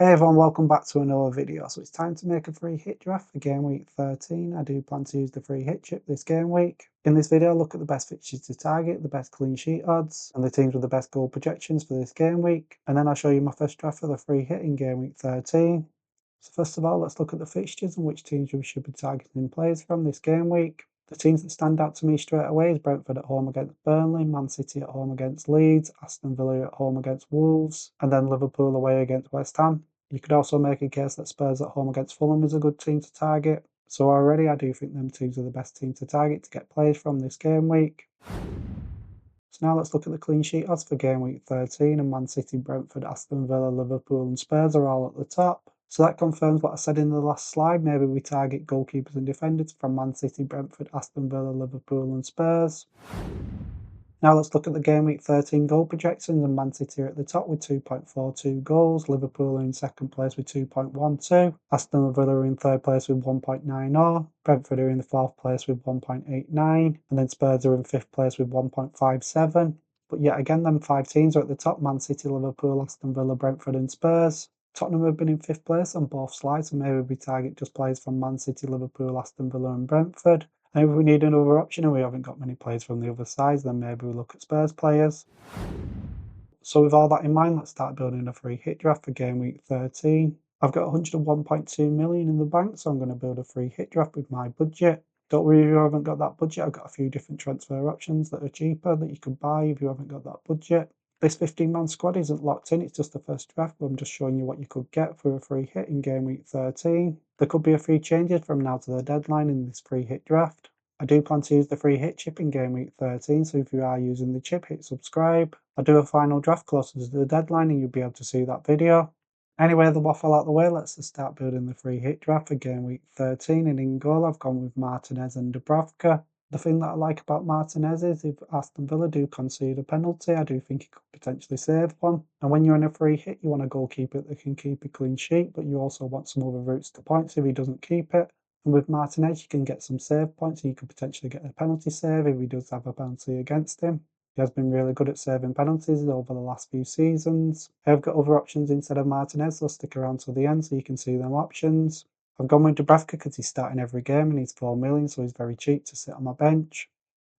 Hey everyone, welcome back to another video. So it's time to make a free hit draft for game week 13. I do plan to use the free hit chip this game week. In this video, I'll look at the best fixtures to target, the best clean sheet odds, and the teams with the best goal projections for this game week. And then I'll show you my first draft for the free hit in game week 13. So first of all, let's look at the fixtures and which teams we should be targeting players from this game week. The teams that stand out to me straight away is Brentford at home against Burnley, Man City at home against Leeds, Aston Villa at home against Wolves, and then Liverpool away against West Ham. You could also make a case that Spurs at home against Fulham is a good team to target. So already I do think them teams are the best team to target to get players from this game week. So now let's look at the clean sheet odds for game week 13, and Man City, Brentford, Aston Villa, Liverpool and Spurs are all at the top. So that confirms what I said in the last slide. Maybe we target goalkeepers and defenders from Man City, Brentford, Aston Villa, Liverpool and Spurs. Now let's look at the game week 13 goal projections, and Man City are at the top with 2.42 goals, Liverpool are in second place with 2.12, Aston Villa are in third place with 1.90, Brentford are in the fourth place with 1.89, and then Spurs are in fifth place with 1.57. But yet again, them five teams are at the top: Man City, Liverpool, Aston Villa, Brentford and Spurs. Tottenham have been in fifth place on both slides, so maybe we target just players from Man City, Liverpool, Aston Villa and Brentford. And if we need another option and we haven't got many players from the other sides, then maybe we look at Spurs players. So with all that in mind, let's start building a free hit draft for game week 13. I've got 101.2 million in the bank, so I'm going to build a free hit draft with my budget. Don't worry if you haven't got that budget, I've got a few different transfer options that are cheaper that you can buy if you haven't got that budget. This 15-man squad isn't locked in, it's just the first draft, but I'm just showing you what you could get for a free hit in game week 13. There could be a few changes from now to the deadline in this free hit draft. I do plan to use the free hit chip in game week 13, so if you are using the chip, hit subscribe. I'll do a final draft closer to the deadline and you'll be able to see that video. Anyway, the waffle out the way, let's just start building the free hit draft for game week 13, and in goal I've gone with Martinez and Dubravka. The thing that I like about Martinez is if Aston Villa do concede a penalty, I do think he could potentially save one. And when you're in a free hit, you want a goalkeeper that can keep a clean sheet, but you also want some other routes to points if he doesn't keep it. And with Martinez, you can get some save points, and you could potentially get a penalty save if he does have a penalty against him. He has been really good at saving penalties over the last few seasons. I've got other options instead of Martinez, so stick around till the end so you can see them options. I've gone with Dubravka because he's starting every game and he's 4 million, so he's very cheap to sit on my bench.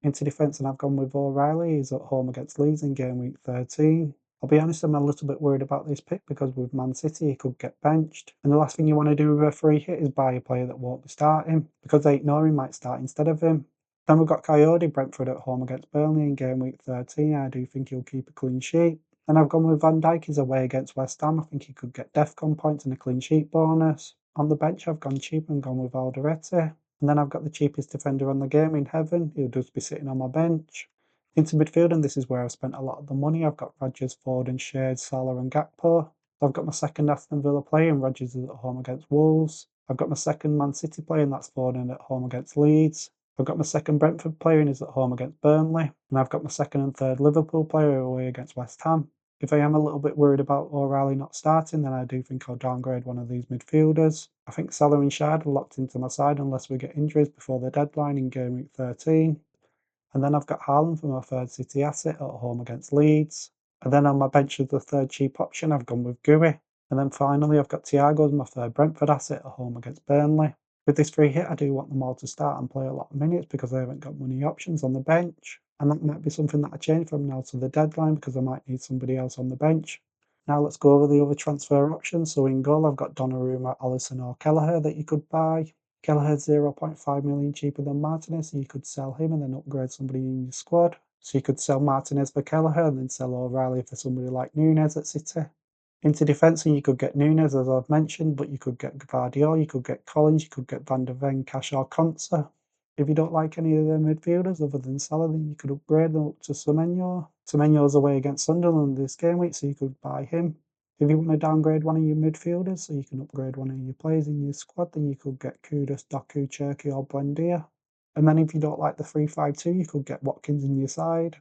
Into defence, and I've gone with O'Reilly. He's at home against Leeds in game week 13. I'll be honest, I'm a little bit worried about this pick because with Man City he could get benched. And the last thing you want to do with a free hit is buy a player that won't be starting, because they ignore him might start instead of him. Then we've got Cody, Brentford at home against Burnley in game week 13. I do think he'll keep a clean sheet. Then I've gone with Van Dijk, he's away against West Ham. I think he could get DEFCON points and a clean sheet bonus. On the bench, I've gone cheap and gone with Alderete. And then I've got the cheapest defender on the game in Heaven. He'll just be sitting on my bench. Into midfield, and this is where I've spent a lot of the money. I've got Rodgers, Foden, Schade, Salah and Gakpo. I've got my second Aston Villa player, and Rodgers is at home against Wolves. I've got my second Man City player, and that's Foden at home against Leeds. I've got my second Brentford player, and he's at home against Burnley. And I've got my second and third Liverpool player away against West Ham. If I am a little bit worried about O'Reilly not starting, then I do think I'll downgrade one of these midfielders. I think Salah and Schade are locked into my side unless we get injuries before the deadline in game week 13. And then I've got Haaland for my third City asset at home against Leeds. And then on my bench as the third cheap option, I've gone with GW. And then finally, I've got Thiago as my third Brentford asset at home against Burnley. With this free hit, I do want them all to start and play a lot of minutes because I haven't got many options on the bench. And that might be something that I change from now to the deadline because I might need somebody else on the bench. Now let's go over the other transfer options. So in goal, I've got Donnarumma, Alisson or Kelleher that you could buy. Kelleher's 0.5 million cheaper than Martinez, so you could sell him and then upgrade somebody in your squad. So you could sell Martinez for Kelleher and then sell O'Reilly for somebody like Nunez at City. Into defence, and you could get Nunez, as I've mentioned, but you could get Gvardiol, you could get Collins, you could get Van der Ven, Cash or Konsa. If you don't like any of the midfielders other than Salah, then you could upgrade them up to Semenyo. Semenyo's away against Sunderland this game week, so you could buy him. If you want to downgrade one of your midfielders, so you can upgrade one of your players in your squad, then you could get Kudus, Doku, Cherki or Buendia. And then if you don't like the 3-5-2, you could get Watkins in your side.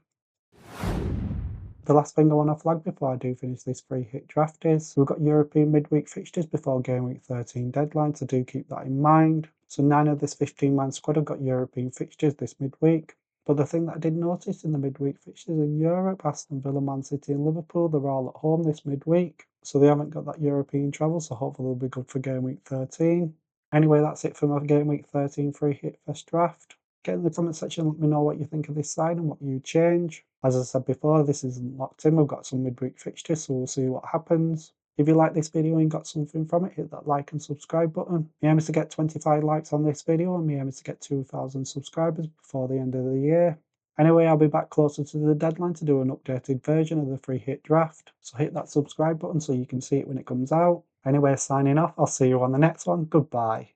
The last thing I want to flag before I do finish this free hit draft is we've got European midweek fixtures before game week 13 deadline, so do keep that in mind. So 9 of this 15-man squad have got European fixtures this midweek. But the thing that I did notice in the midweek fixtures in Europe, Aston Villa, Man City and Liverpool, they're all at home this midweek. so they haven't got that European travel, so hopefully they'll be good for game week 13. Anyway, that's it for my game week 13 free hit first draft. Get in the comment section, let me know what you think of this side and what you change. As I said before, this isn't locked in, we've got some midweek fixtures, so we'll see what happens. If you like this video and got something from it, hit that like and subscribe button. Me aim is to get 25 likes on this video, and me aim is to get 2,000 subscribers before the end of the year. Anyway, I'll be back closer to the deadline to do an updated version of the free hit draft, so hit that subscribe button so you can see it when it comes out. Anyway, signing off, I'll see you on the next one, goodbye.